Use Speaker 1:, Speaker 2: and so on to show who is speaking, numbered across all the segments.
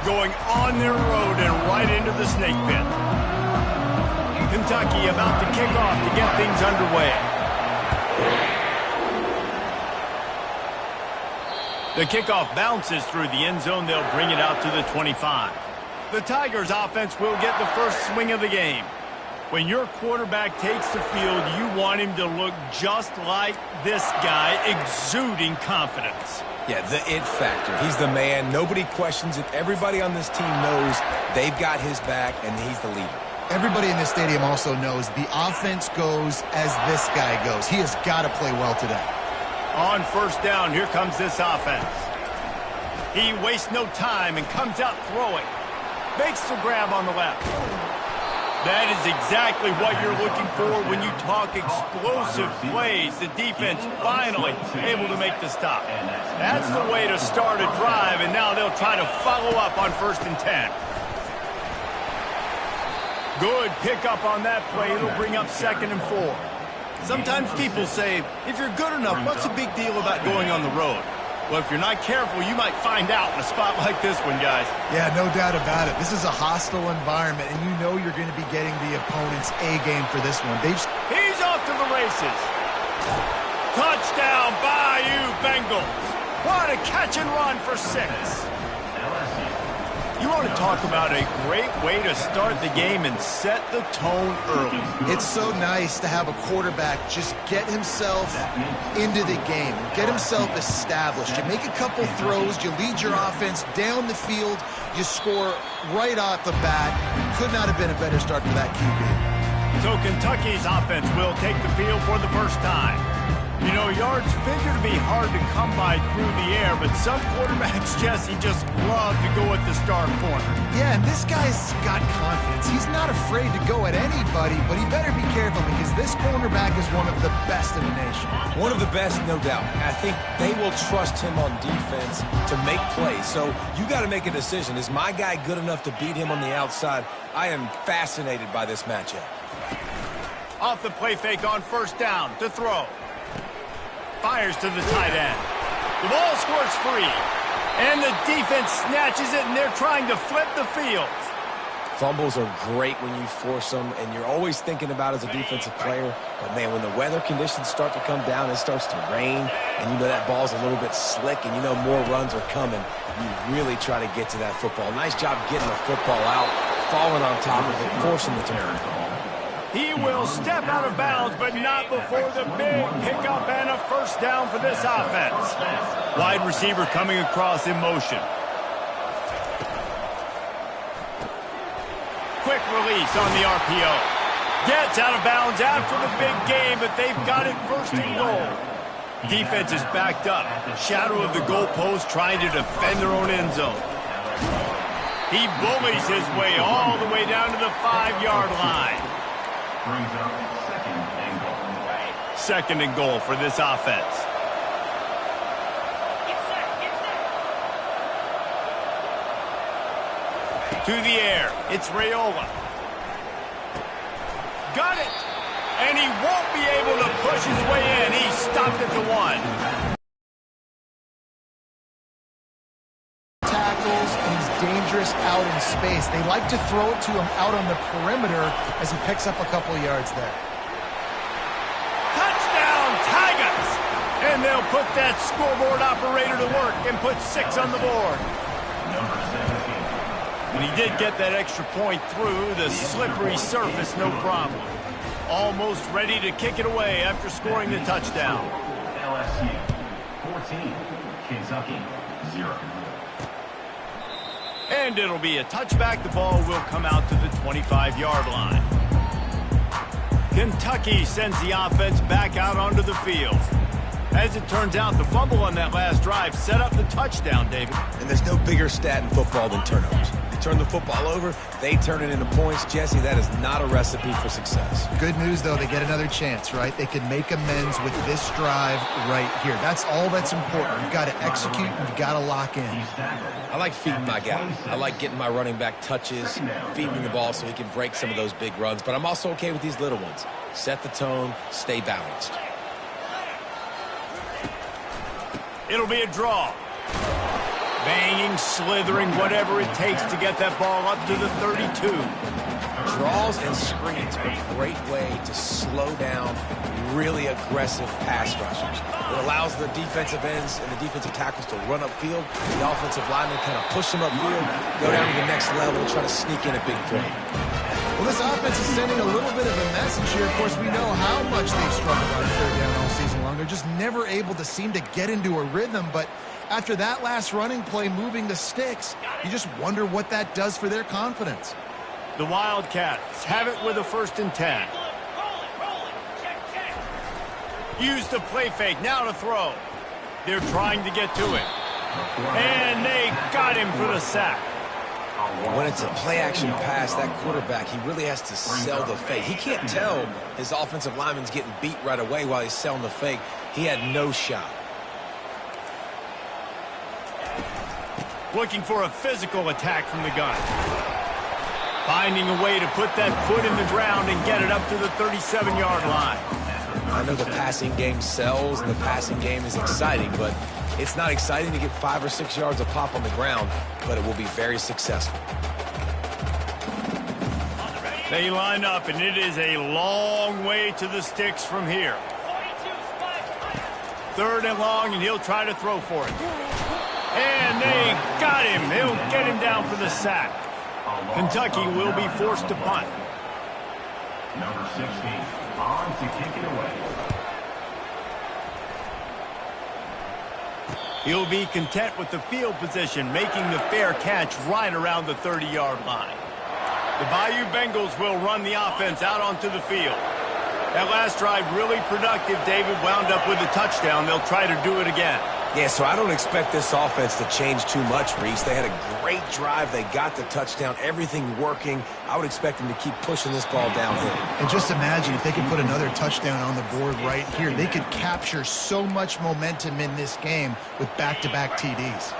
Speaker 1: going on their road and right into the snake pit. Kentucky about to kick off to get things underway. The kickoff bounces through the end zone. They'll bring it out to the 25. The Tigers offense will get the first swing of the game. When your quarterback takes the field, you want him to look just like this guy, exuding confidence.
Speaker 2: Yeah, the it factor. He's the man. Nobody questions it. Everybody on this team knows they've got his back, and he's the leader.
Speaker 3: Everybody in this stadium also knows the offense goes as this guy goes. He has got to play well today.
Speaker 1: On first down, here comes this offense. He wastes no time and comes out throwing. Makes the grab on the left. That is exactly what you're looking for when you talk explosive plays. The defense finally able to make the stop. That's the way to start a drive, and now they'll try to follow up on 1st and 10. Good pickup on that play. It'll bring up 2nd and 4. Sometimes people say, if you're good enough, what's the big deal about going on the road? Well, if you're not careful, you might find out in a spot like this one, guys.
Speaker 3: Yeah, no doubt about it. This is a hostile environment, and you know you're going to be getting the opponent's A-game for this one.
Speaker 1: He's off to the races. Touchdown, Bayou Bengals. What a catch and run for 6. You want to talk about a great way to start the game and set the tone early.
Speaker 3: It's so nice to have a quarterback just get himself into the game, get himself established. You make a couple throws, you lead your offense down the field, you score right off the bat. Could not have been a better start for that QB.
Speaker 1: So Kentucky's offense will take the field for the first time. You know, yards figure to be hard to come by through the air, but some quarterbacks, Jesse, just love to go at the star corner.
Speaker 3: Yeah, and this guy's got confidence. He's not afraid to go at anybody, but he better be careful because this cornerback is one of the best in the nation.
Speaker 2: One of the best, no doubt. I think they will trust him on defense to make plays. So you got to make a decision. Is my guy good enough to beat him on the outside? I am fascinated by this matchup.
Speaker 1: Off the play fake on 1st down to throw. Fires to the tight end. The ball squirts free. And the defense snatches it, and they're trying to flip the field.
Speaker 2: Fumbles are great when you force them, and you're always thinking about as a defensive player. But, man, when the weather conditions start to come down, it starts to rain, and you know that ball's a little bit slick, and you know more runs are coming. You really try to get to that football. Nice job getting the football out, falling on top of it, forcing the turn.
Speaker 1: He will step out of bounds, but not before the big pickup and a 1st down for this offense. Wide receiver coming across in motion. Quick release on the RPO. Gets out of bounds after the big game, but they've got it 1st and goal. Defense is backed up. Shadow of the goalpost trying to defend their own end zone. He bullies his way all the way down to the 5-yard line.
Speaker 4: Brings up 2nd and goal.
Speaker 1: 2nd and goal for this offense. To the air, it's Raiola. Got it! And he won't be able to push his way in. He stopped at the 1.
Speaker 3: Dangerous out in space. They like to throw it to him out on the perimeter as he picks up a couple yards there.
Speaker 1: Touchdown, Tigers! And they'll put that scoreboard operator to work and put 6 on the board.
Speaker 4: Number 17.
Speaker 1: And he did get that extra point through the slippery surface, no problem. Almost ready to kick it away after scoring the touchdown.
Speaker 4: LSU 14, Kentucky 0.
Speaker 1: And it'll be a touchback. The ball will come out to the 25-yard line. Kentucky sends the offense back out onto the field. As it turns out, the fumble on that last drive set up the touchdown, David.
Speaker 2: And there's no bigger stat in football than turnovers. They turn the football over, they turn it into points. Jesse, that is not a recipe for success.
Speaker 3: Good news, though, they get another chance, right? They can make amends with this drive right here. That's all that's important. You've got to execute, you've got to lock in.
Speaker 2: I like feeding my guy. I like getting my running back touches, feeding him the ball so he can break some of those big runs. But I'm also okay with these little ones. Set the tone, stay balanced.
Speaker 1: It'll be a draw. Banging, slithering, whatever it takes to get that ball up to the 32.
Speaker 2: Draws and screens are a great way to slow down really aggressive pass rushers. It allows the defensive ends and the defensive tackles to run upfield. The offensive linemen kind of push them upfield, go down to the next level, and try to sneak in a big play.
Speaker 3: Well, this offense is sending a little bit of a message here. Of course, we know how much they've struggled on third down all season long. They're just never able to seem to get into a rhythm, but after that last running play moving the sticks, you just wonder what that does for their confidence.
Speaker 1: The Wildcats have it with a 1st and 10. Use the play fake, now to throw. They're trying to get to it. And they got him for the sack.
Speaker 2: When it's a play-action pass, that quarterback, he really has to sell the fake. He can't tell his offensive lineman's getting beat right away while he's selling the fake. He had no shot.
Speaker 1: Looking for a physical attack from the gun. Finding a way to put that foot in the ground and get it up to the 37-yard line.
Speaker 2: I know the passing game sells and the passing game is exciting, but it's not exciting to get 5 or 6 yards of pop on the ground, but it will be very successful.
Speaker 1: They line up, and it is a long way to the sticks from here. 3rd and long, and he'll try to throw for it. And they got him. They'll get him down for the sack. Kentucky will be forced to punt.
Speaker 4: Number 16, on to kick it away.
Speaker 1: He'll be content with the field position, making the fair catch right around the 30-yard line. The Bayou Bengals will run the offense out onto the field. That last drive really productive. David wound up with a touchdown. They'll try to do it again.
Speaker 2: Yeah, so I don't expect this offense to change too much, Reese. They had a great drive. They got the touchdown. Everything working. I would expect them to keep pushing this ball downhill.
Speaker 3: And just imagine if they could put another touchdown on the board right here. They could capture so much momentum in this game with back-to-back TDs.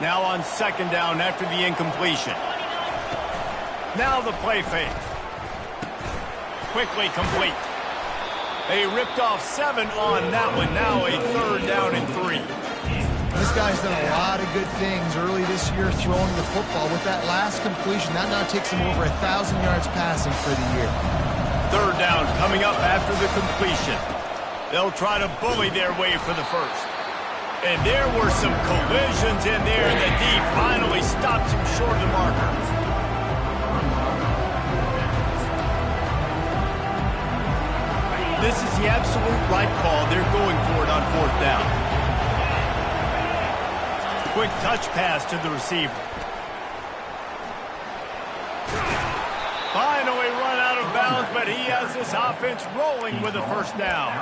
Speaker 1: Now on 2nd down after the incompletion. Now the play fake. Quickly complete. They ripped off 7 on that one. Now a 3rd down and 3.
Speaker 3: This guy's done a lot of good things early this year throwing the football. With that last completion, that now takes him over 1,000 yards passing for the year.
Speaker 1: 3rd down coming up after the completion. They'll try to bully their way for the 1st. And there were some collisions in there, and the D finally stops him short of the markers. This is the absolute right call. They're going for it on 4th down. Quick touch pass to the receiver. Finally run out of bounds, but he has this offense rolling with a 1st down.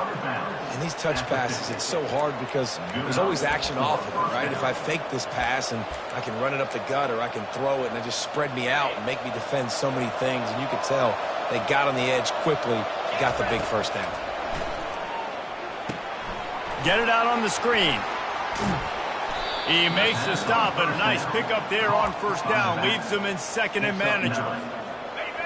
Speaker 2: And these touch passes, it's so hard because there's always action off of it, right? If I fake this pass and I can run it up the gut or I can throw it and it just spread me out and make me defend so many things, and you could tell they got on the edge quickly, got the big 1st down.
Speaker 1: Get it out on the screen. He makes the stop, but a nice pickup there on 1st down. Leaves them in 2nd and manageable.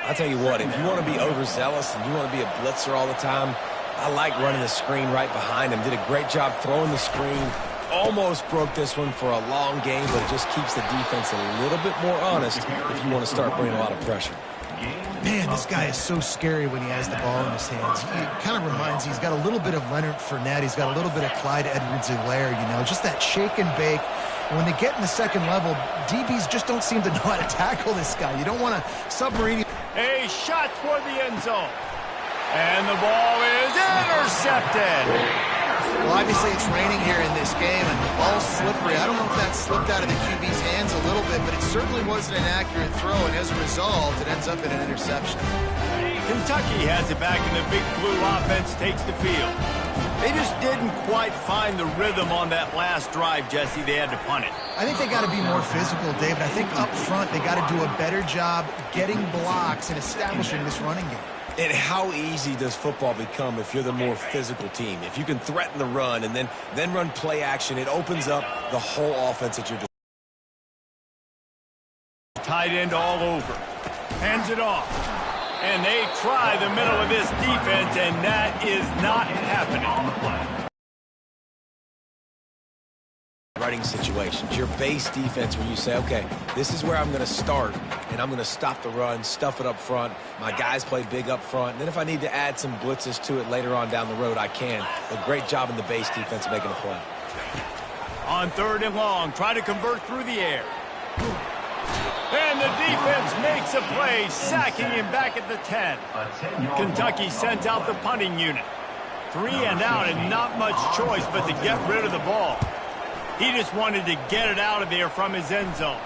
Speaker 2: I'll tell you what, if you want to be overzealous and you want to be a blitzer all the time, I like running the screen right behind him. Did a great job throwing the screen. Almost broke this one for a long game, but it just keeps the defense a little bit more honest if you want to start bringing a lot of pressure.
Speaker 3: Man, this guy is so scary when he has the ball in his hands. He kind of reminds me, he's got a little bit of Leonard Fournette. He's got a little bit of Clyde Edwards-Helaire, you know, just that shake and bake. And when they get in the 2nd level, DBs just don't seem to know how to tackle this guy. You don't want to submarine.
Speaker 1: A shot toward the end zone. And the ball is intercepted.
Speaker 3: Well, obviously it's raining here in this game, and the ball's slippery. I don't know if that slipped out of the QB's hands a little bit, but it certainly wasn't an accurate throw, and as a result, it ends up in an interception.
Speaker 1: Kentucky has it back, and the Big Blue offense takes the field. They just didn't quite find the rhythm on that last drive, Jesse. They had to punt it.
Speaker 3: I think they got to be more physical, David. I think up front they got to do a better job getting blocks and establishing this running game.
Speaker 2: And how easy does football become if you're the more physical team? If you can threaten the run and then run play action, it opens up the whole offense at your disposal.
Speaker 1: Tight end all over. Hands it off. And they try the middle of this defense, and that is not happening.
Speaker 2: starting situations, your base defense where you say, okay, this is where I'm going to start, and I'm going to stop the run, stuff it up front. My guys play big up front. And then if I need to add some blitzes to it later on down the road, I can. But great job in the base defense making a play.
Speaker 1: On 3rd and long, try to convert through the air. And the defense makes a play, sacking him back at the 10. Kentucky sends out the punting unit. 3 and out, and not much choice but to get rid of the ball. He just wanted to get it out of there from his end zone.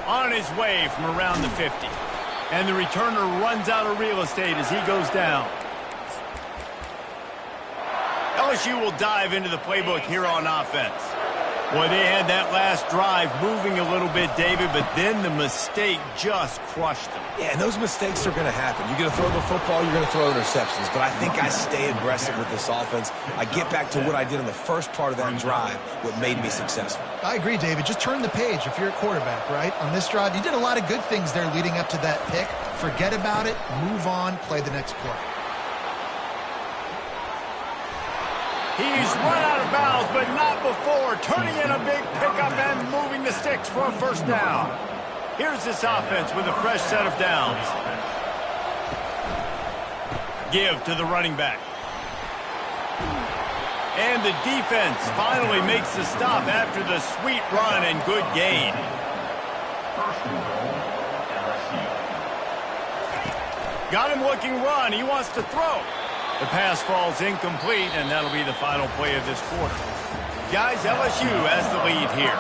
Speaker 1: On his way from around the 50. And the returner runs out of real estate as he goes down. LSU will dive into the playbook here on offense. Boy, they had that last drive moving a little bit, David, but then the mistake just crushed them.
Speaker 2: Yeah, and those mistakes are going to happen. You're going to throw the football, you're going to throw interceptions. But I think I stay aggressive with this offense. I get back to what I did in the first part of that drive, what made me successful.
Speaker 3: I agree, David. Just turn the page if you're a quarterback, right? On this drive, you did a lot of good things there leading up to that pick. Forget about it, move on, play the next play.
Speaker 1: He's run out of bounds, but not before turning in a big pickup and moving the sticks for a first down. Here's this offense with a fresh set of downs. Give to the running back. And the defense finally makes the stop after the sweet run and good gain. Got him looking run. He wants to throw. The pass falls incomplete, and that'll be the final play of this quarter. Guys, LSU has the lead here.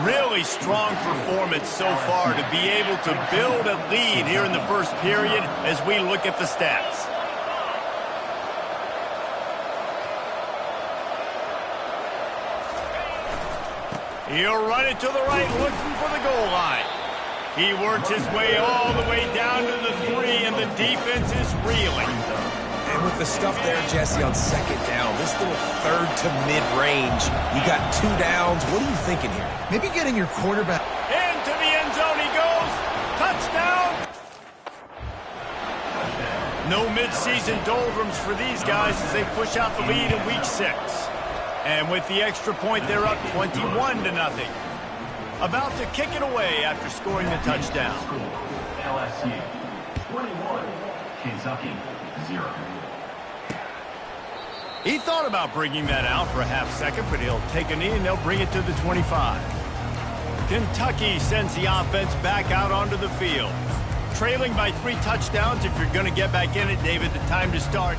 Speaker 1: Really strong performance so far to be able to build a lead here in the first period as we look at the stats. He'll run it to the right, looking for the goal line. He works his way all the way down to the 3, and the defense is reeling.
Speaker 2: And with the stuff there, Jesse, on 2nd down, this little 3rd to mid-range, you got 2 downs. What are you thinking here?
Speaker 3: Maybe getting your quarterback.
Speaker 1: Into the end zone he goes. Touchdown. No midseason doldrums for these guys as they push out the lead in week 6. And with the extra point, they're up 21-0. About to kick it away after scoring the touchdown.
Speaker 4: LSU 21, Kentucky 0.
Speaker 1: He thought about bringing that out for a half second, but he'll take a knee and they'll bring it to the 25. Kentucky sends the offense back out onto the field. Trailing by 3 touchdowns. If you're going to get back in it, David, the time to start.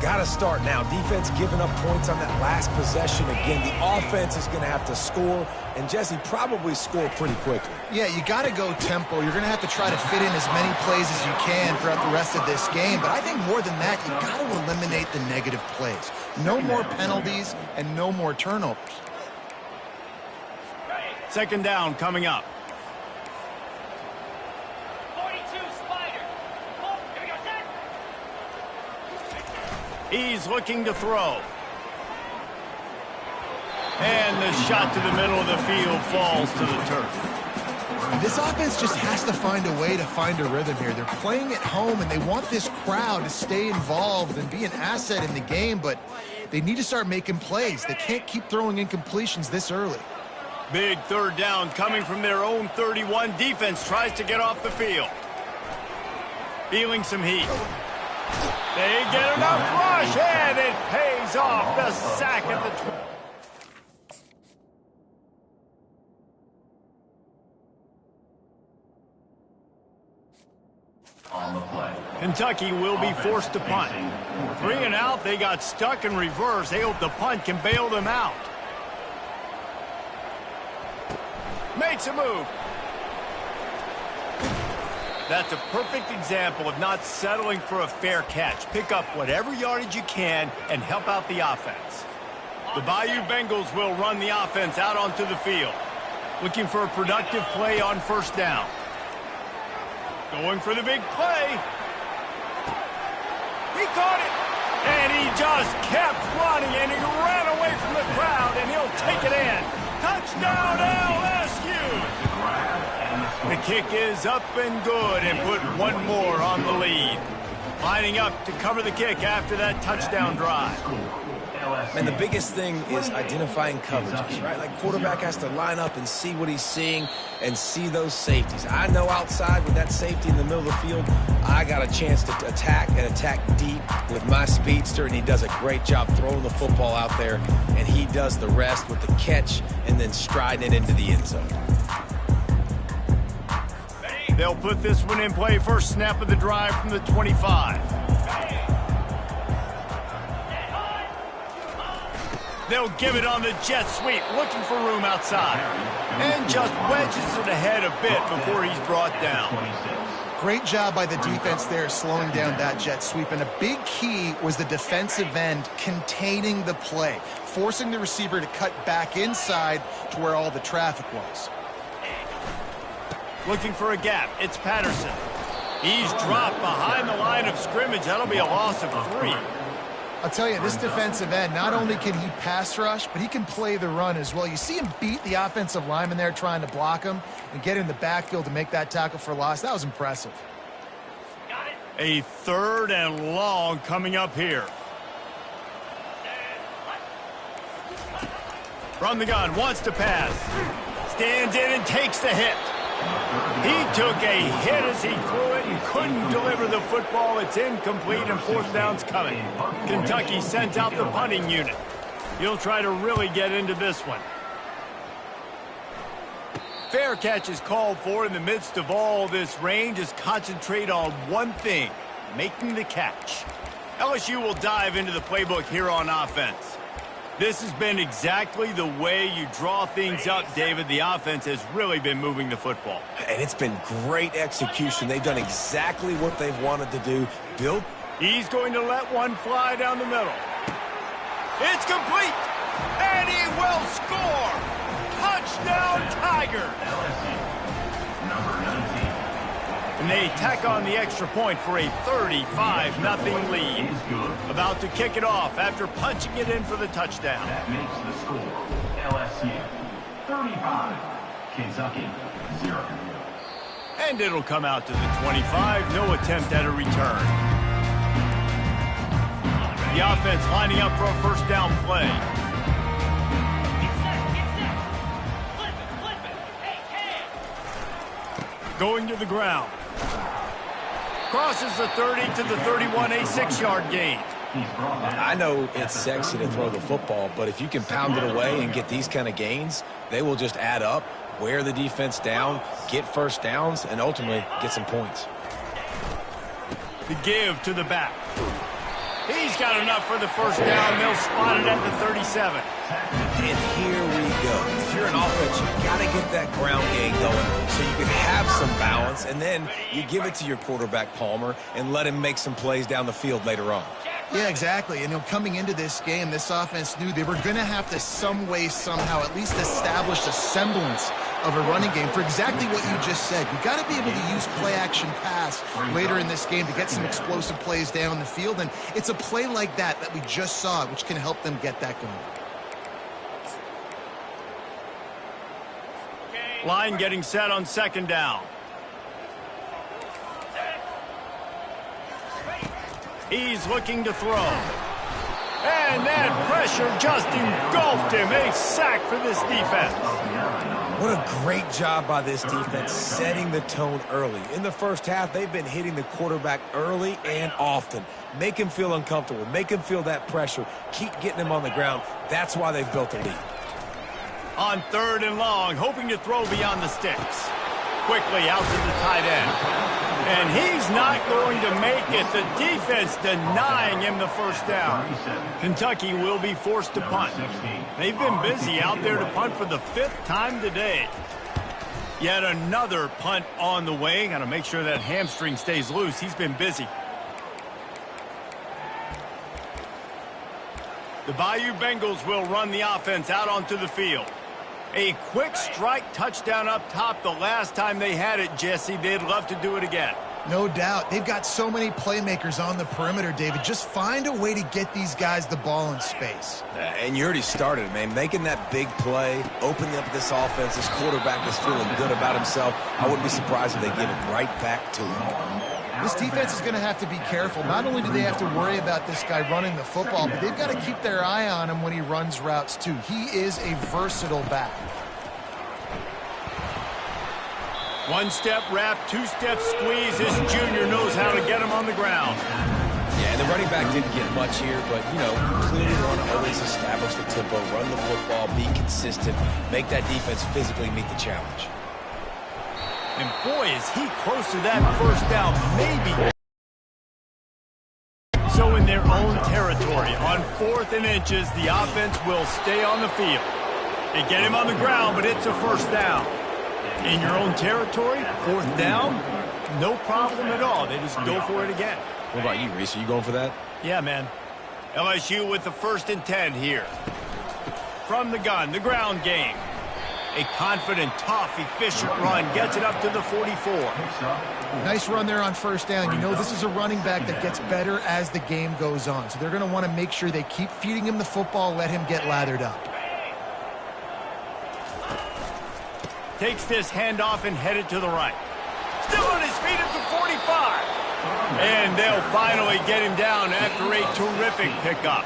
Speaker 2: Got to start now. Defense giving up points on that last possession. Again, the offense is going to have to score, and Jesse probably score pretty quickly.
Speaker 3: Yeah, you got to go tempo. You're going to have to try to fit in as many plays as you can throughout the rest of this game. But I think more than that, you got to eliminate the negative plays. No more penalties and no more turnovers.
Speaker 1: 2nd down coming up. He's looking to throw. And the shot to the middle of the field falls to the turf.
Speaker 3: This offense just has to find a way to find a rhythm here. They're playing at home, and they want this crowd to stay involved and be an asset in the game, but they need to start making plays. They can't keep throwing incompletions this early.
Speaker 1: Big 3rd down coming from their own 31. Defense tries to get off the field. Feeling some heat. They get enough rush, and it pays off. The sack at the 20.
Speaker 4: On the play.
Speaker 1: Kentucky will be forced to punt. 3 and out, they got stuck in reverse. They hope the punt can bail them out. Makes a move. That's a perfect example of not settling for a fair catch. Pick up whatever yardage you can and help out the offense. The Bayou Bengals will run the offense out onto the field. Looking for a productive play on first down. Going for the big play. He caught it. And he just kept running, and he ran away from the crowd, and he'll take it in. Touchdown, LSU! The kick is up and good, and put one more on the lead. Lining up to cover the kick after that touchdown drive.
Speaker 2: And the biggest thing is identifying coverages, right? Like, quarterback has to line up and see what he's seeing and see those safeties. I know outside with that safety in the middle of the field, I got a chance to attack and attack deep with my speedster, and he does a great job throwing the football out there, and he does the rest with the catch and then striding it into the end zone.
Speaker 1: They'll put this one in play. First snap of the drive from the 25. They'll give it on the jet sweep, looking for room outside. And just wedges it ahead a bit before he's brought down.
Speaker 3: Great job by the defense there, slowing down that jet sweep. And a big key was the defensive end containing the play, forcing the receiver to cut back inside to where all the traffic was.
Speaker 1: Looking for a gap. It's Patterson. He's dropped behind the line of scrimmage. That'll be a loss of 3.
Speaker 3: I'll tell you, this defensive end, not only can he pass rush, but he can play the run as well. You see him beat the offensive lineman there trying to block him and get in the backfield to make that tackle for loss. That was impressive.
Speaker 1: A 3rd and long coming up here. From the gun, wants to pass. Stands in and takes the hit. He took a hit as he threw it and couldn't deliver the football. It's incomplete and 4th down's coming. Kentucky sends out the punting unit. He'll try to really get into this one. Fair catch is called for. In the midst of all this rain, just concentrate on one thing, making the catch. LSU will dive into the playbook here on offense. This has been exactly the way you draw things up, David. The offense has really been moving the football.
Speaker 2: And it's been great execution. They've done exactly what they've wanted to do.
Speaker 1: He's going to let one fly down the middle. It's complete. And he will score. Touchdown, Tiger.
Speaker 4: Number 19.
Speaker 1: And they tack on the extra point for a 35-0 lead. About to kick it off after punching it in for the touchdown.
Speaker 4: That makes the score LSU 35, Kentucky 0.
Speaker 1: And it'll come out to the 25. No attempt at a return. The offense lining up for a first down play. Going to the ground. Crosses the 30 to the 31, a 6-yard gain.
Speaker 2: I know it's sexy to throw the football, but if you can pound it away and get these kind of gains, they will just add up, wear the defense down, get first downs, and ultimately get some points.
Speaker 1: The give to the back. He's got enough for the first down. They'll spot it at the 37.
Speaker 2: And here we go. If you're an offense, you've got to get that ground game going so you can have some balance, and then you give it to your quarterback, Palmer, and let him make some plays down the field later on.
Speaker 3: Yeah, exactly. And coming into this game, this offense knew they were going to have to some way, somehow, at least establish a semblance of a running game for exactly what you just said. You got to be able to use play-action pass later in this game to get some explosive plays down the field, and it's a play like that we just saw, which can help them get that going.
Speaker 1: Line getting set on second down. He's looking to throw. And that pressure just engulfed him. A sack for this defense.
Speaker 2: What a great job by this defense setting the tone early. In the first half, they've been hitting the quarterback early and often. Make him feel uncomfortable. Make him feel that pressure. Keep getting him on the ground. That's why they've built a lead.
Speaker 1: On 3rd and long, hoping to throw beyond the sticks. Quickly out to the tight end. And he's not going to make it. The defense denying him the first down. Kentucky will be forced to punt. They've been busy out there to punt for the 5th time today. Yet another punt on the way. Got to make sure that hamstring stays loose. He's been busy. The Bayou Bengals will run the offense out onto the field. A quick strike touchdown up top the last time they had it, Jesse. They'd love to do it again.
Speaker 3: No doubt. They've got so many playmakers on the perimeter, David. Just find a way to get these guys the ball in space.
Speaker 2: And you already started, man. Making that big play, opening up this offense, this quarterback is feeling good about himself. I wouldn't be surprised if they give it right back to him.
Speaker 3: This defense is going to have to be careful. Not only do they have to worry about this guy running the football, but they've got to keep their eye on him when he runs routes, too. He is a versatile back.
Speaker 1: One-step wrap, two-step squeeze. This junior knows how to get him on the ground.
Speaker 2: Yeah, and the running back didn't get much here, but, you know, clearly want to always establish the tempo, run the football, be consistent, make that defense physically meet the challenge.
Speaker 1: And boy, is he close to that first down, maybe. So in their own territory, on 4th and inches, the offense will stay on the field. They get him on the ground, but it's a first down. In your own territory, 4th down, no problem at all. They just go for it again.
Speaker 2: What about you, Reese? Are you going for that?
Speaker 1: Yeah, man. LSU with the 1st and 10 here. From the gun, the ground game. A confident, tough, efficient run gets it up to the 44.
Speaker 3: Nice run there on first down. You know, this is a running back that gets better as the game goes on. So they're going to want to make sure they keep feeding him the football, let him get lathered up.
Speaker 1: Takes this handoff and headed to the right. Still on his feet at the 45. And they'll finally get him down after a terrific pickup.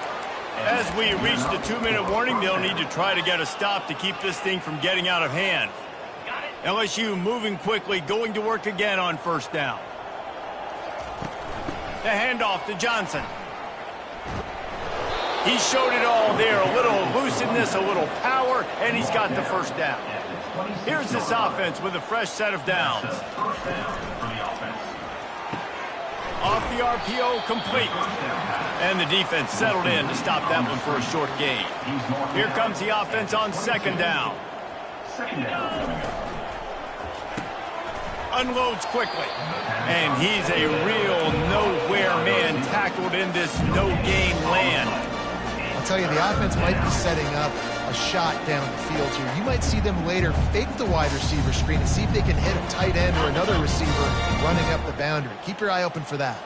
Speaker 1: As we reach the 2-minute warning, they'll need to try to get a stop to keep this thing from getting out of hand. LSU moving quickly, going to work again on first down. The handoff to Johnson. He showed it all there, a little elusiveness, a little power, and he's got the first down. Here's this offense with a fresh set of downs. Off the RPO, complete. And the defense settled in to stop that one for a short gain. Here comes the offense on 2nd down. Unloads quickly. And he's a real nowhere man tackled in this no-gain land.
Speaker 3: I'll tell you, the offense might be setting up a shot down the field here. You might see them later fake the wide receiver screen and see if they can hit a tight end or another receiver running up the boundary. Keep your eye open for that.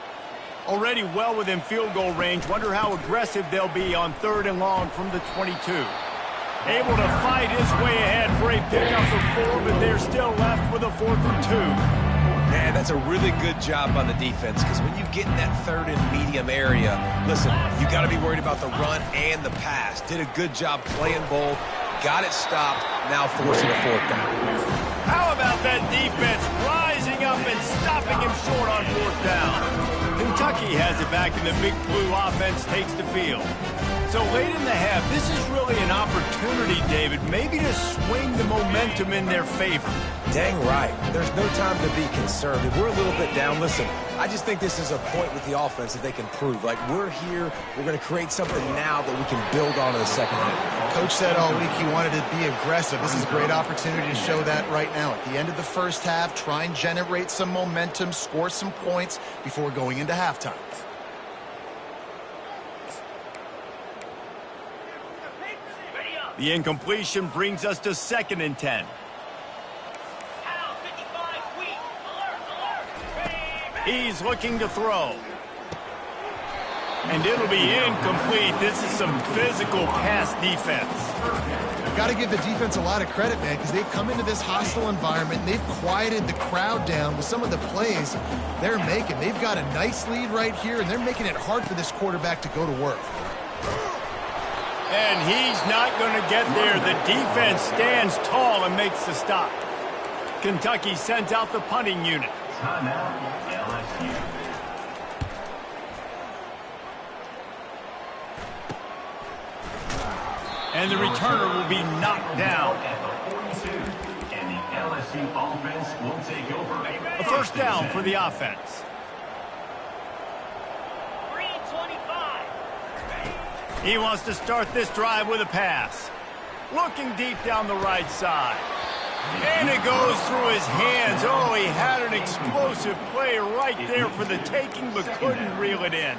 Speaker 1: Already well within field goal range. Wonder how aggressive they'll be on 3rd and long from the 22. Able to fight his way ahead for a pickup of 4, but they're still left with a 4th and 2.
Speaker 2: Man, that's a really good job by the defense, because when you get in that 3rd and medium area, listen, you got to be worried about the run and the pass. Did a good job playing both, got it stopped, now forcing a 4th down.
Speaker 1: How about that defense rising up and stopping him short on 4th down? Kentucky has it back, and the Big Blue offense takes the field. So late in the half, this is really an opportunity, David, maybe to swing the momentum in their favor.
Speaker 2: Dang right. There's no time to be concerned. If we're a little bit down, listen, I just think this is a point with the offense that they can prove. Like, we're here, we're going to create something now that we can build on in the second half.
Speaker 3: Coach said all week he wanted to be aggressive. This is a great opportunity to show that right now. At the end of the first half, try and generate some momentum, score some points before going into halftime.
Speaker 1: The incompletion brings us to 2nd and 10. He's looking to throw. And it'll be incomplete. This is some physical pass defense.
Speaker 3: Got to give the defense a lot of credit, man, because they've come into this hostile environment, and they've quieted the crowd down with some of the plays they're making. They've got a nice lead right here, and they're making it hard for this quarterback to go to work.
Speaker 1: And he's not going to get there. The defense stands tall and makes the stop. Kentucky sends out the punting unit. And the returner will be knocked down.
Speaker 4: And the LSU offense will take over.
Speaker 1: A first down for the offense. He wants to start this drive with a pass. Looking deep down the right side. And it goes through his hands. Oh, he had an explosive play right there for the taking, but couldn't reel it in.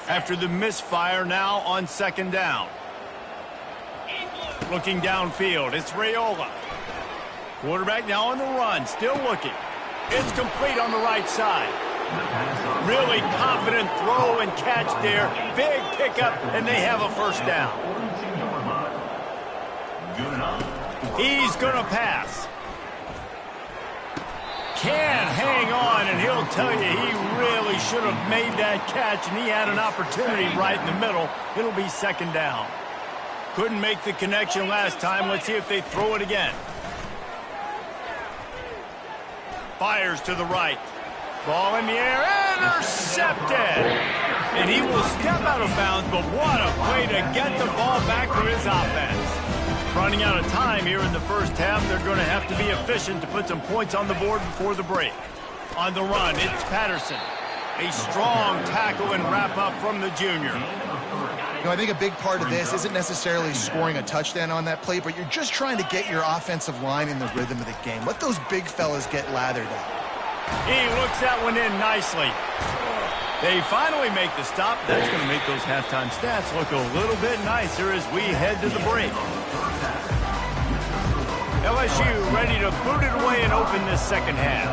Speaker 1: After the misfire, now on second down. Looking downfield, it's Raiola. Quarterback now on the run, still looking. It's complete on the right side. Really confident throw and catch there. Big pickup, and they have a first down. He's going to pass. Can't hang on, and he'll tell you he really should have made that catch, and he had an opportunity right in the middle. It'll be second down. Couldn't make the connection last time. Let's see if they throw it again. Fires to the right. Ball in the air, intercepted. And he will step out of bounds, but what a way to get the ball back for his offense. Running out of time here in the first half, they're going to have to be efficient to put some points on the board before the break. On the run, it's Patterson. A strong tackle and wrap-up from the junior.
Speaker 3: You know, I think a big part of this isn't necessarily scoring a touchdown on that play, but you're just trying to get your offensive line in the rhythm of the game. Let those big fellas get lathered up.
Speaker 1: He looks that one in nicely. They finally make the stop. That's going to make those halftime stats look a little bit nicer as we head to the break. LSU ready to boot it away and open this second half.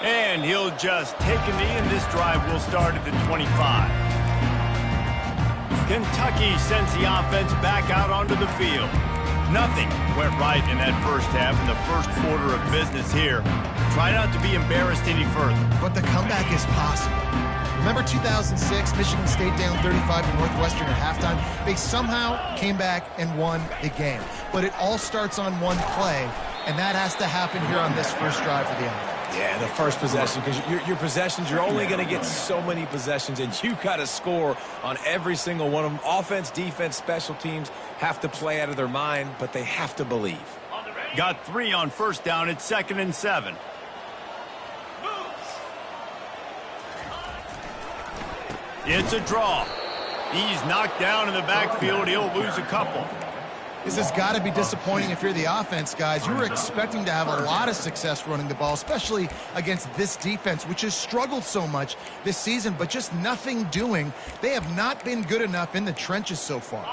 Speaker 1: And he'll just take a knee, and this drive will start at the 25. Kentucky sends the offense back out onto the field. Nothing went right in that first half in the first quarter of business here. Try not to be embarrassed any further.
Speaker 3: But the comeback is possible. Remember 2006, Michigan State down 35 to Northwestern at halftime? They somehow came back and won the game. But it all starts on one play, and that has to happen here on this first drive for the offense.
Speaker 2: Yeah, the first possession, because your possessions, you're only going to get so many possessions, and you got to score on every single one of them. Offense, defense, special teams have to play out of their mind, but they have to believe.
Speaker 1: Got 3 on first down. It's 2nd and 7. It's a draw. He's knocked down in the backfield. He'll lose a couple.
Speaker 3: This has got to be disappointing if you're the offense, guys. You were expecting to have a lot of success running the ball, especially against this defense, which has struggled so much this season, but just nothing doing. They have not been good enough in the trenches so far.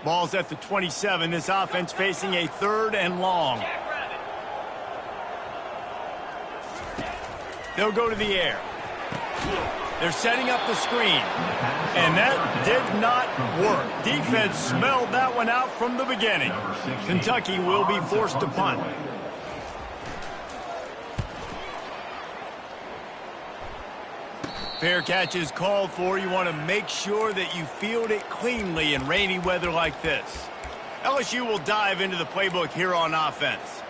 Speaker 1: Ball's at the 27. This offense facing a 3rd and long. They'll go to the air. They're setting up the screen. And that did not work. Defense smelled that one out from the beginning. Kentucky will be forced to punt. Fair catch is called for. You want to make sure that you field it cleanly in rainy weather like this. LSU will dive into the playbook here on offense.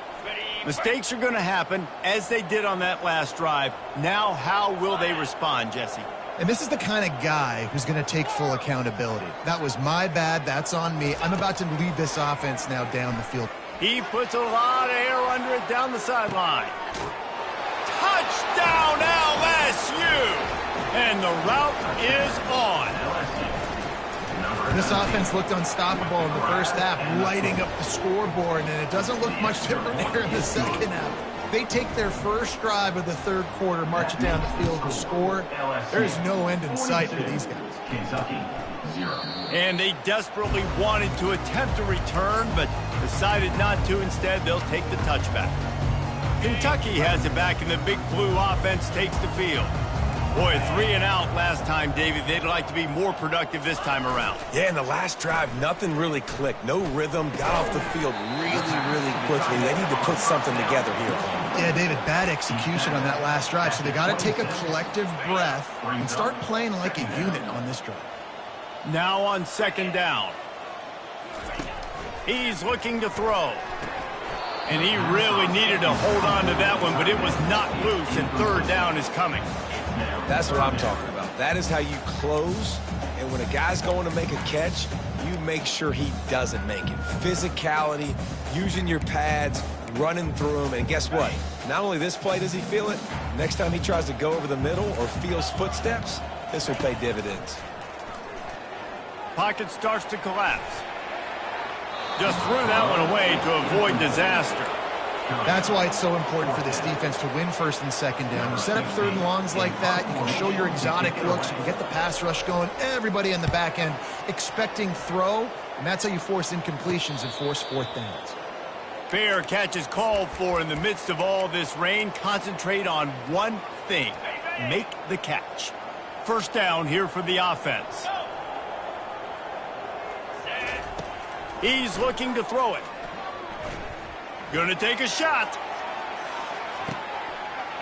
Speaker 1: Mistakes are going to happen, as they did on that last drive. Now, how will they respond, Jesse?
Speaker 3: And this is the kind of guy who's going to take full accountability. That was my bad. That's on me. I'm about to lead this offense now down the field.
Speaker 1: He puts a lot of air under it down the sideline. Touchdown, LSU! And the route is on.
Speaker 3: This offense looked unstoppable in the first half, lighting up the scoreboard, and it doesn't look much different here in the second half. They take their first drive of the third quarter, march it down the field and score. There's no end in sight for these guys.
Speaker 4: Kentucky, 0.
Speaker 1: And they desperately wanted to attempt a return, but decided not to. Instead, they'll take the touchback. Kentucky has it back, and the Big Blue offense takes the field. Boy, 3 and out last time, David. They'd like to be more productive this time around.
Speaker 2: Yeah, in the last drive, nothing really clicked. No rhythm, got off the field really quickly. They need to put something together here.
Speaker 3: Yeah, David, bad execution on that last drive, so they got to take a collective breath and start playing like a unit on this drive.
Speaker 1: Now on second down. He's looking to throw. And he really needed to hold on to that one, but it was not loose, and third down is coming.
Speaker 2: That's what I'm talking about. That is how you close, and when a guy's going to make a catch, you make sure he doesn't make it. Physicality, using your pads, running through them, and guess what? Not only this play does he feel it, next time he tries to go over the middle or feels footsteps, this will pay dividends.
Speaker 1: Pocket starts to collapse. Just threw that one away to avoid disaster.
Speaker 3: That's why it's so important for this defense to win first and second down. You set up third and longs like that, you can show your exotic looks, you can get the pass rush going, everybody on the back end expecting throw, and that's how you force incompletions and force fourth downs.
Speaker 1: Fair catch is called for in the midst of all this rain. Concentrate on one thing. Make the catch. First down here for the offense. He's looking to throw it. Gonna take a shot.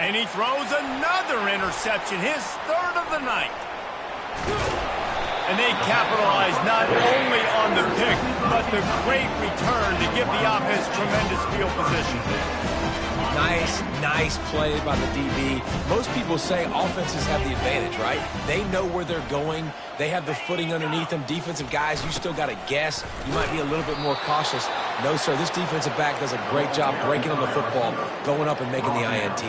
Speaker 1: And he throws another interception, his third of the night. And they capitalize not only on the pick, but the great return to give the offense tremendous field position.
Speaker 2: Nice play by the DB. Most people say offenses have the advantage, right? They know where they're going. They have the footing underneath them. Defensive guys, you still got to guess. You might be a little bit more cautious. No, sir, this defensive back does a great job breaking on the football, going up and making the INT.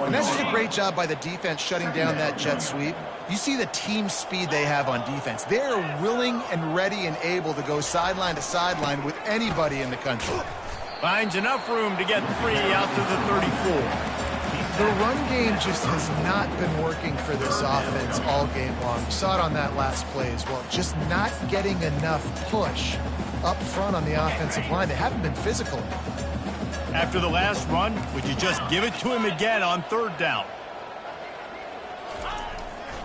Speaker 3: And that's just a great job by the defense shutting down that jet sweep. You see the team speed they have on defense. They're willing and ready and able to go sideline to sideline with anybody in the country.
Speaker 1: Finds enough room to get free out to the 34.
Speaker 3: The run game just has not been working for this offense all game long. We saw it on that last play as well. Just not getting enough push up front on the offensive line. They haven't been physical.
Speaker 1: After the last run, would you just give it to him again on third down?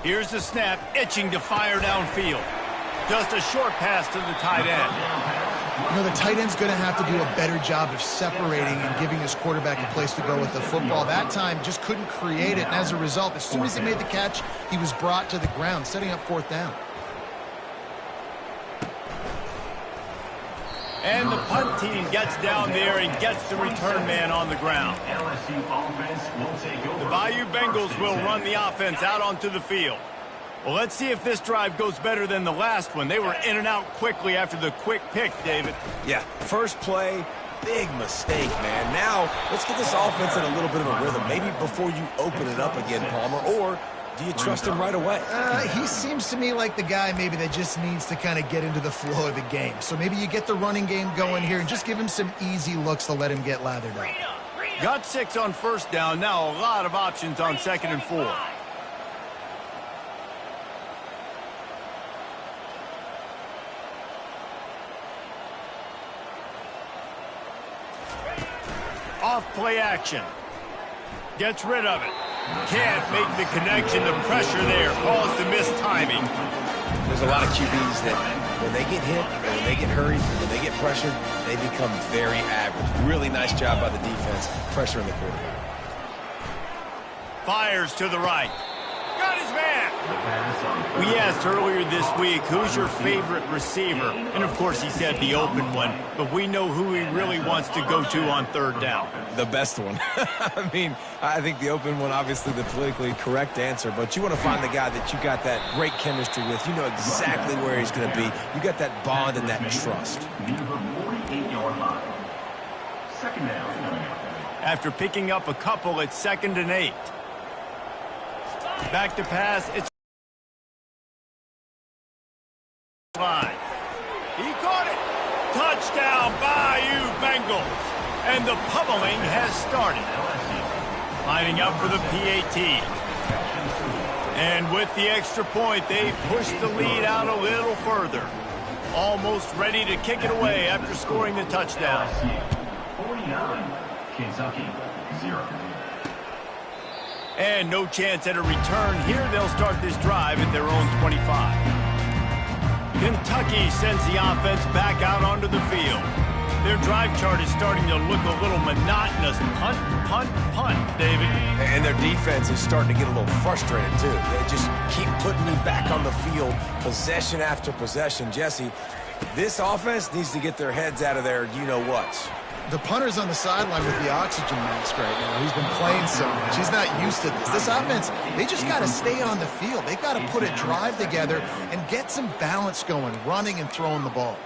Speaker 1: Here's the snap, itching to fire downfield. Just a short pass to the tight end.
Speaker 3: You know, the tight end's going to have to do a better job of separating and giving his quarterback a place to go with the football. That time just couldn't create it, and as a result, as soon as he made the catch, he was brought to the ground, setting up fourth down.
Speaker 1: And the punt team gets down there and gets the return man on the ground. The Bayou Bengals will run the offense out onto the field. Well, let's see if this drive goes better than the last one. They were in and out quickly after the quick pick, David.
Speaker 2: Yeah, first play, big mistake, man. Now, let's get this offense in a little bit of a rhythm. Maybe before you open it up again, Palmer, or do you trust him right away?
Speaker 3: He seems to me like the guy maybe that just needs to kind of get into the flow of the game. So maybe you get the running game going here and just give him some easy looks to let him get lathered up.
Speaker 1: Got 6 on first down. Now a lot of options on 2nd and 4. Off play action. Gets rid of it. Can't make the connection. The pressure there caused the missed timing.
Speaker 2: There's a lot of QBs that when they get hit, or when they get hurried, when they get pressured, they become very average. Really nice job by the defense, pressuring the quarterback.
Speaker 1: Fires to the right. Got his man. We asked earlier this week, who's your favorite receiver? And, of course, he said the open one. But we know who he really wants to go to on third down.
Speaker 2: The best one. I mean, I think the open one, obviously the politically correct answer. But you want to find the guy that you got that great chemistry with. You know exactly where he's going to be. You got that bond and that trust.
Speaker 1: After picking up a couple, it's 2nd and 8. Back to pass. It's line. He caught it. Touchdown, Bayou Bengals. And the pummeling has started. Lining up for the PAT. And with the extra point, they push the lead out a little further. Almost ready to kick it away after scoring the touchdown.
Speaker 4: 49, Kentucky, 0.
Speaker 1: And no chance at a return here. They'll start this drive at their own 25. Kentucky sends the offense back out onto the field. Their drive chart is starting to look a little monotonous. Punt, punt, punt, David.
Speaker 2: And their defense is starting to get a little frustrated, too. They just keep putting me back on the field, possession after possession. Jesse, this offense needs to get their heads out of their you-know-whats.
Speaker 3: The punter's on the sideline with the oxygen mask right now. He's been playing so much. He's not used to this. This offense, they just got to stay on the field. They got to put a drive together and get some balance going, running and throwing the ball.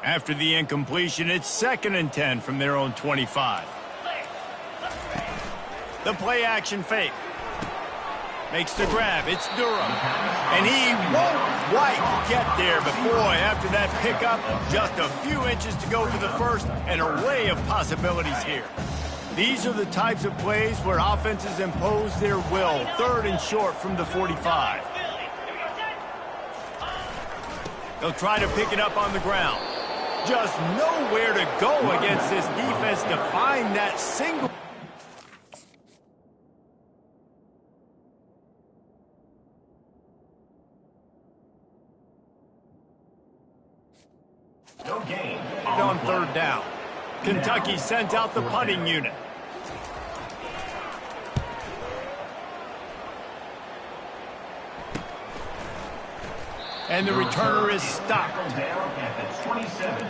Speaker 1: After the incompletion, it's 2nd and 10 from their own 25. The play action fake. Makes the grab. It's Durham. And he won't quite get there, but boy, after that pickup, just a few inches to go for the first, an array of possibilities here. These are the types of plays where offenses impose their will. 3rd and short from the 45. They'll try to pick it up on the ground. Just nowhere to go against this defense to find that single.
Speaker 4: No gain.
Speaker 1: On 3rd down. Kentucky sends out the punting unit. And the returner is stopped.
Speaker 4: Down at the 27.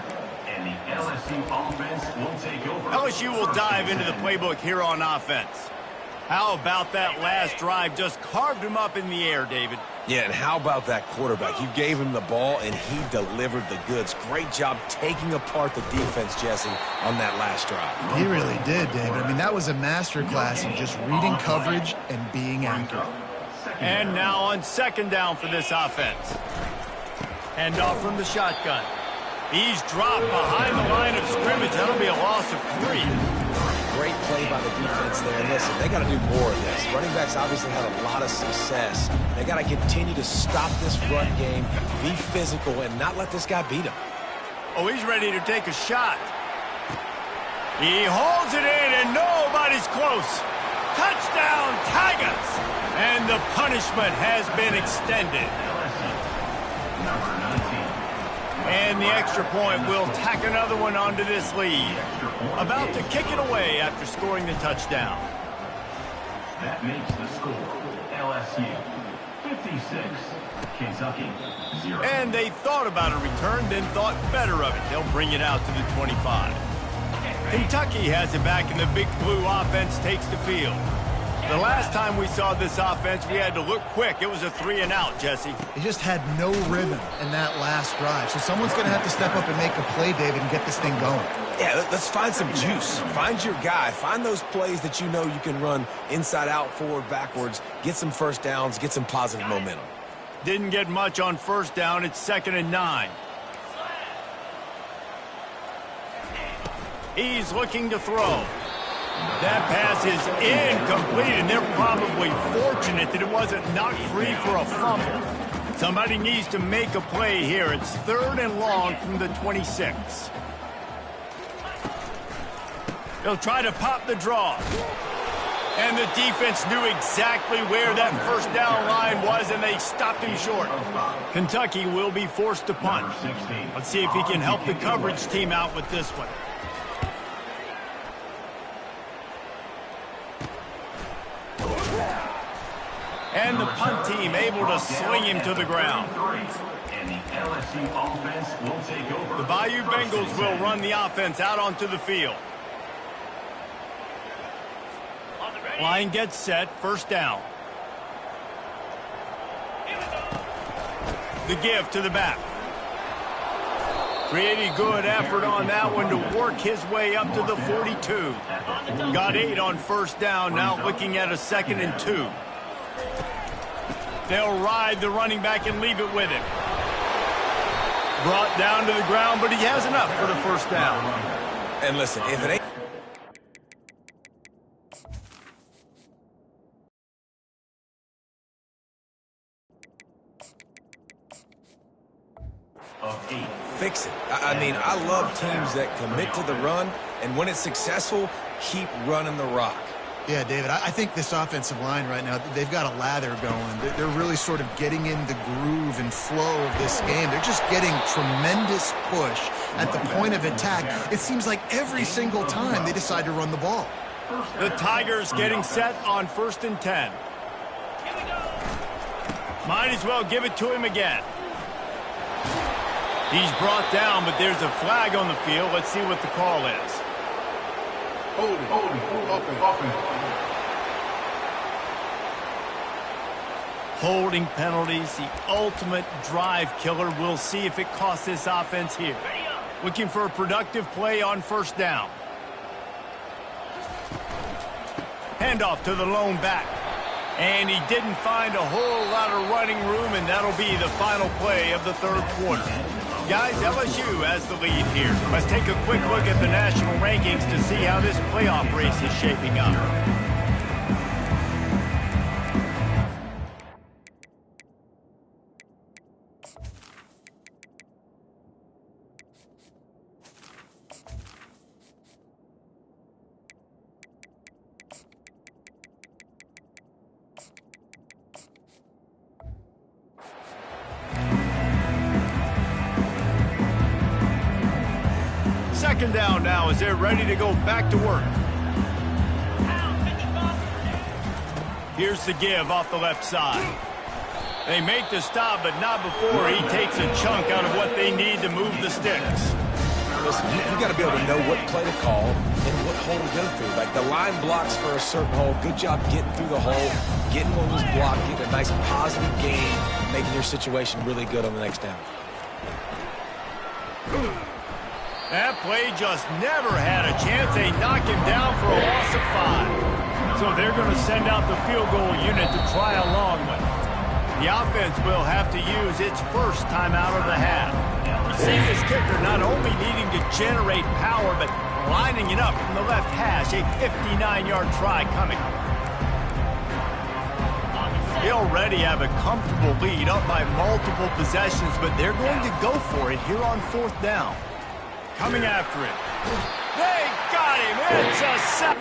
Speaker 4: And the LSU offense will take over.
Speaker 1: LSU will dive into the playbook here on offense. How about that last drive? Just carved him up in the air, David.
Speaker 2: Yeah, and how about that quarterback? You gave him the ball, and he delivered the goods. Great job taking apart the defense, Jesse, on that last drive.
Speaker 3: He really did, David. I mean, that was a masterclass in just reading coverage and being accurate.
Speaker 1: And now on 2nd down for this offense. Handoff from the shotgun. He's dropped behind the line of scrimmage. That'll be a loss of 3.
Speaker 2: Great play by the defense there. And listen, they got to do more of this. Running backs obviously had a lot of success. They got to continue to stop this run game, be physical, and not let this guy beat him.
Speaker 1: Oh, he's ready to take a shot. He holds it in, and nobody's close. Touchdown, Tigers! And the punishment has been extended. And the extra point will tack another one onto this lead. About to kick it away after scoring the touchdown.
Speaker 4: That makes the score LSU 56, Kentucky 0.
Speaker 1: And they thought about a return, then thought better of it. They'll bring it out to the 25. Kentucky has it back, and the Big Blue offense takes the field. The last time we saw this offense, we had to look quick. It was a 3-and-out, Jesse.
Speaker 3: They just had no rhythm in that last drive. So someone's going to have to step up and make a play, David, and get this thing going.
Speaker 2: Yeah, let's find some juice. Find your guy. Find those plays that you know you can run inside out, forward, backwards. Get some first downs. Get some positive momentum.
Speaker 1: Didn't get much on 1st down. It's 2nd and 9. He's looking to throw. That pass is incomplete, and they're probably fortunate that it wasn't knocked free for a fumble. Somebody needs to make a play here. It's 3rd and long from the 26. They'll try to pop the draw. And the defense knew exactly where that 1st down line was, and they stopped him short. Kentucky will be forced to punt. Let's see if he can help the coverage team out with this one. And the punt team able to swing him to the ground.
Speaker 4: And the LSU offense will take over.
Speaker 1: The Bayou Bengals will run the offense out onto the field. Line gets set, 1st down. The give to the back. Pretty good effort on that one to work his way up to the 42. Got 8 on 1st down, now looking at a 2nd and 2. They'll ride the running back and leave it with him. Brought down to the ground, but he has enough for the 1st down.
Speaker 2: And listen, if it ain't... Fix it. I mean, I love teams that commit to the run, and when it's successful, keep running the rock.
Speaker 3: Yeah, David, I think this offensive line right now, they've got a lather going. They're really sort of getting in the groove and flow of this game. They're just getting tremendous push at the point of attack. It seems like every single time they decide to run the ball.
Speaker 1: The Tigers getting set on 1st and 10. Might as well give it to him again. He's brought down, but there's a flag on the field. Let's see what the call is. Holding penalties, the ultimate drive killer. We'll see if it costs this offense here. Looking for a productive play on 1st down. Handoff to the lone back. And he didn't find a whole lot of running room, and that'll be the final play of the third quarter. Guys, LSU has the lead here. Let's take a quick look at the national rankings to see how this playoff race is shaping up. Second down now as they're ready to go back to work. Here's the give off the left side. They make the stop, but not before he takes a chunk out of what they need to move the sticks.
Speaker 2: Listen, you got to be able to know what play to call and what hole to go through. Like the line blocks for a certain hole. Good job getting through the hole, getting what was blocked, getting a nice positive gain, making your situation really good on the next down.
Speaker 1: That play just never had a chance. They knock him down for a loss of 5. So they're going to send out the field goal unit to try a long one. The offense will have to use its first timeout of the half. You see this kicker not only needing to generate power, but lining it up from the left hash. A 59-yard try coming. They already have a comfortable lead up by multiple possessions, but they're going to go for it here on fourth down. Coming after it. They got him. It's a sack.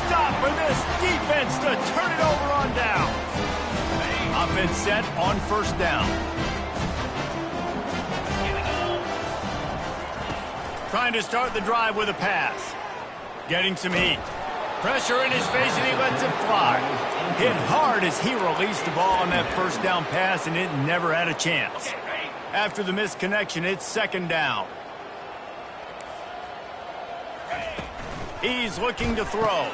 Speaker 1: Stop for this defense to turn it over on down. Offense set on first down. Trying to start the drive with a pass. Getting some heat. Pressure in his face, and he lets it fly. Hit hard as he released the ball on that first down pass, and it never had a chance. After the missed connection, it's second down. He's looking to throw.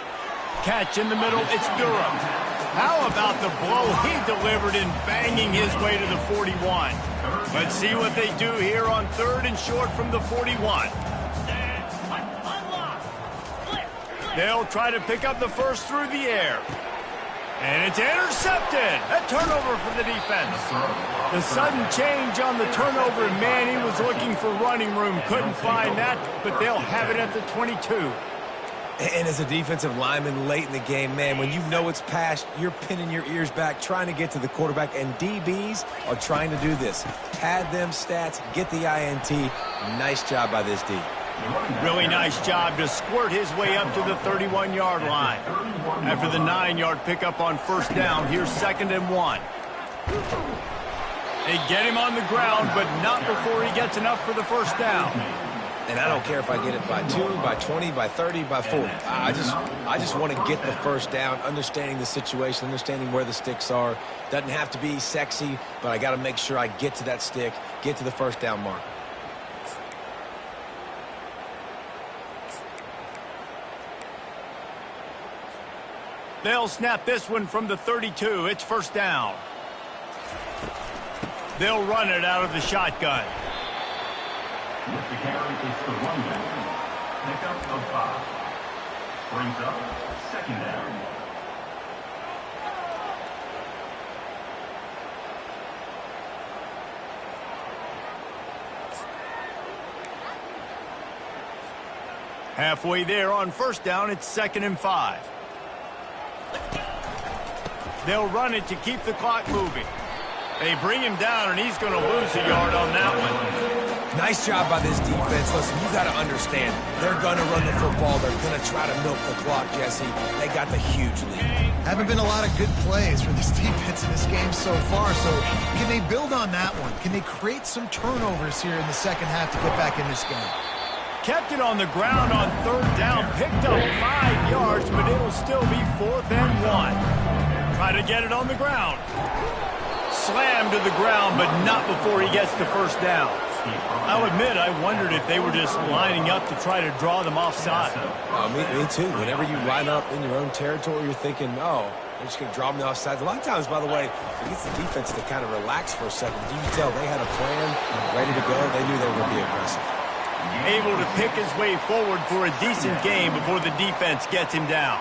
Speaker 1: Catch in the middle, it's Durham. How about the blow he delivered in banging his way to the 41? Let's see what they do here on third and short from the 41. They'll try to pick up the first through the air. And it's intercepted. A turnover for the defense. The sudden change on the turnover, and man, he was looking for running room. Couldn't find that, but they'll have it at the 22.
Speaker 2: And as a defensive lineman late in the game, man, when you know it's past, you're pinning your ears back, trying to get to the quarterback, and DBs are trying to do this. Pad them stats, get the INT. Nice job by this D.
Speaker 1: Really nice job to squirt his way up to the 31-yard line. After the 9-yard pickup on first down, here's second and 1. They get him on the ground, but not before he gets enough for the first down.
Speaker 2: And I don't care if I get it by 2, by 20, by 30, by 40. I just want to get the first down, understanding the situation, understanding where the sticks are. Doesn't have to be sexy, but I got to make sure I get to that stick, get to the first down mark.
Speaker 1: They'll snap this one from the 32. It's first down. They'll run it out of the shotgun.
Speaker 4: With the carry, it's the running. Pickup of 5. Brings up second down.
Speaker 1: Halfway there on first down, it's second and 5. They'll run it to keep the clock moving. They bring him down, and he's going to lose a yard on that one.
Speaker 2: Nice job by this defense. Listen, you got to understand, they're going to run the football. They're going to try to milk the clock, Jesse. They got the huge lead.
Speaker 3: Haven't been a lot of good plays for this defense in this game so far, so can they build on that one? Can they create some turnovers here in the second half to get back in this game?
Speaker 1: Kept it on the ground on third down, picked up 5 yards, but it'll still be 4th and 1. Try to get it on the ground. Slammed to the ground, but not before he gets the first down. I'll admit, I wondered if they were just lining up to try to draw them offside.
Speaker 2: Me too. Whenever you line up in your own territory, you're thinking, oh, They're just going to draw them to the offside. A lot of times, by the way, it gets the defense to kind of relax for a second. You can tell they had a plan, ready to go. They knew they were going to be aggressive.
Speaker 1: Able to pick his way forward for a decent game before the defense gets him down.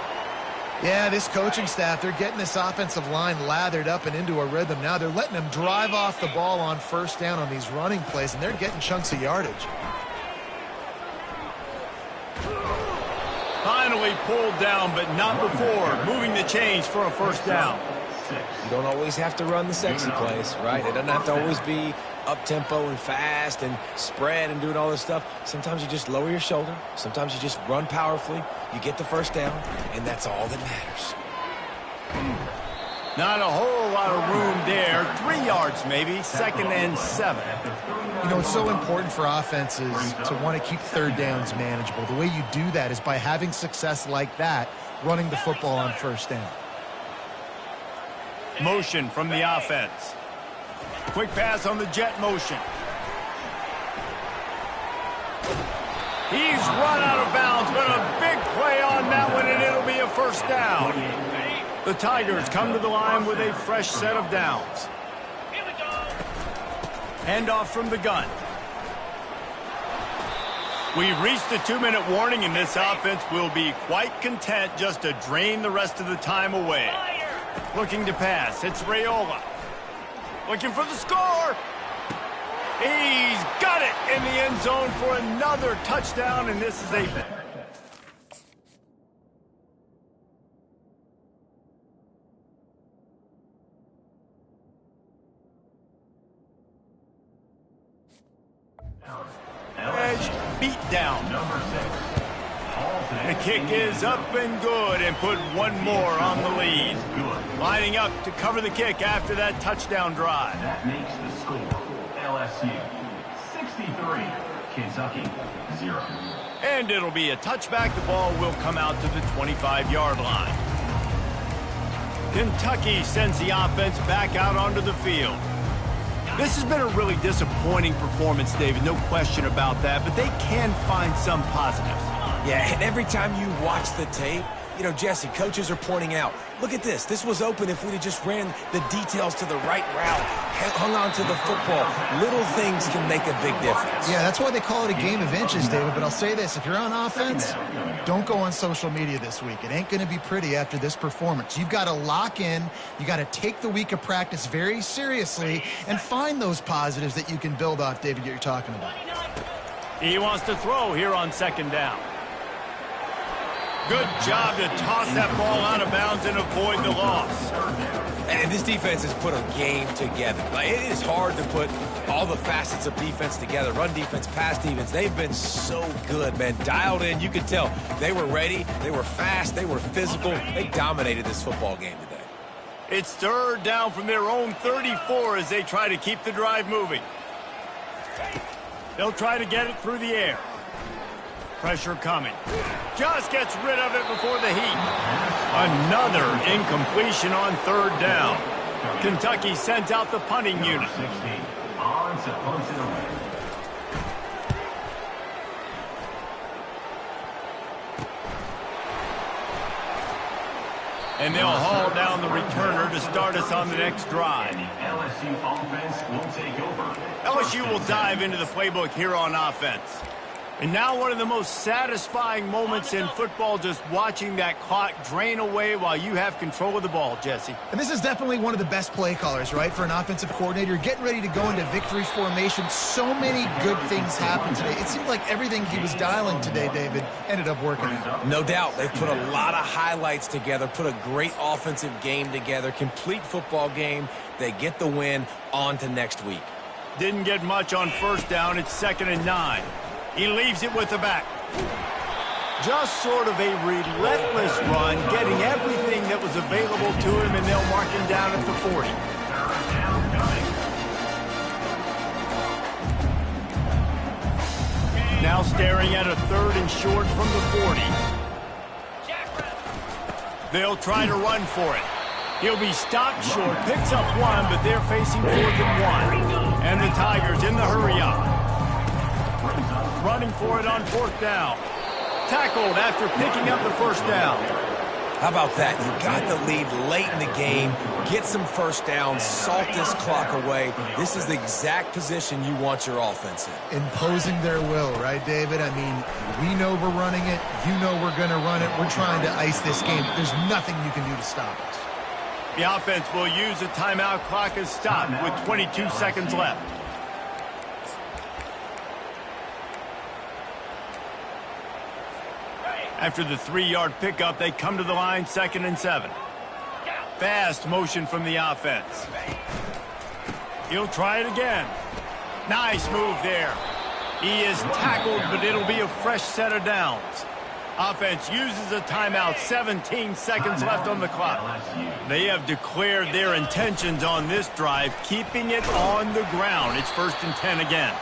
Speaker 3: Yeah, this coaching staff, they're getting this offensive line lathered up and into a rhythm. Now they're letting them drive off the ball on first down on these running plays, and they're getting chunks of yardage.
Speaker 1: Finally pulled down, but not before moving the chains for a first down.
Speaker 2: You don't always have to run the sexy plays, right? It doesn't have to always be up-tempo and fast and spread and doing all this stuff. Sometimes you just lower your shoulder. Sometimes you just run powerfully. You get the first down, and that's all that matters.
Speaker 1: Not a whole lot of room there. 3 yards maybe, 2nd and 7.
Speaker 3: You know, it's so important for offenses to want to keep third downs manageable. The way you do that is by having success like that, running the football on first down.
Speaker 1: Motion from the offense. Quick pass on the jet motion. He's run out of bounds, but a big play on that one, and it'll be a first down. The Tigers come to the line with a fresh set of downs. Handoff from the gun. We've reached the 2-minute warning, and this offense will be quite content just to drain the rest of the time away. Looking to pass. It's Raiola. Looking for the score. He's got it in the end zone for another touchdown, and this is a... edge beat down. The kick is up and good, and put one more on the lead. Lining up to cover the kick after that touchdown drive.
Speaker 4: That makes the score LSU 63, Kentucky 0.
Speaker 1: And it'll be a touchback. The ball will come out to the 25-yard line. Kentucky sends the offense back out onto the field. This has been a really disappointing performance, David, no question about that, but they can find some positives.
Speaker 2: Yeah, and every time you watch the tape, you know, Jesse, coaches are pointing out, look at this. This was open if we'd have just ran the details to the right route, hung on to the football. Little things can make a big difference.
Speaker 3: Yeah, that's why they call it a game of inches, David. But I'll say this, if you're on offense, don't go on social media this week. It ain't going to be pretty after this performance. You've got to lock in. You got to take the week of practice very seriously and find those positives that you can build off, David, that you're talking about.
Speaker 1: He wants to throw here on 2nd down. Good job to toss that ball out of bounds and avoid the loss.
Speaker 2: And this defense has put a game together. Like, it is hard to put all the facets of defense together. Run defense, pass defense. They've been so good, man. Dialed in. You could tell they were ready. They were fast. They were physical. They dominated this football game today.
Speaker 1: It's 3rd down from their own 34 as they try to keep the drive moving. They'll try to get it through the air. Pressure coming. Just gets rid of it before the heat. Another incompletion on 3rd down. Kentucky sends out the punting unit.
Speaker 4: 16 on to punt it away.
Speaker 1: And they'll haul down the returner to start us on the next drive.
Speaker 4: And the LSU offense will take over.
Speaker 1: LSU will dive into the playbook here on offense. And now one of the most satisfying moments in football, just watching that clock drain away while you have control of the ball, Jesse.
Speaker 3: And this is definitely one of the best play callers, right, for an offensive coordinator. Getting ready to go into victory formation. So many good things happened today. It seemed like everything he was dialing today, David, ended up working out.
Speaker 2: No doubt. They've put a lot of highlights together, put a great offensive game together, complete football game. They get the win. On to next week.
Speaker 1: Didn't get much on 1st down. It's 2nd and 9. He leaves it with the back. Just sort of a relentless run, getting everything that was available to him, and they'll mark him down at the 40. Now staring at a 3rd and short from the 40. They'll try to run for it. He'll be stopped short, picks up 1, but they're facing 4th and 1. And the Tigers in the hurry up. Running for it on 4th down. Tackled after picking up the 1st down.
Speaker 2: How about that? You got the lead late in the game. Get some first downs. Salt this clock away. This is the exact position you want your offense in.
Speaker 3: Imposing their will, right, David? I mean, we know we're running it. You know we're going to run it. We're trying to ice this game. There's nothing you can do to stop us.
Speaker 1: The offense will use the timeout clock as stopped with 22 seconds left. After the 3-yard pickup, they come to the line 2nd and 7. Fast motion from the offense. He'll try it again. Nice move there. He is tackled, but it'll be a fresh set of downs. Offense uses a timeout, 17 seconds left on the clock. They have declared their intentions on this drive, keeping it on the ground. It's 1st and 10 again.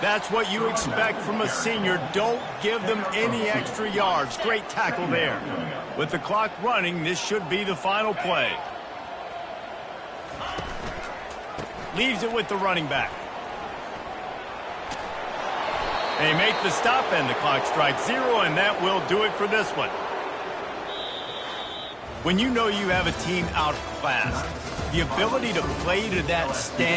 Speaker 1: That's what you expect from a senior. Don't give them any extra yards. Great tackle there. With the clock running, this should be the final play. Leaves it with the running back. They make the stop, and the clock strikes 0, and that will do it for this one. When you know you have a team outclassed, the ability to play to that standard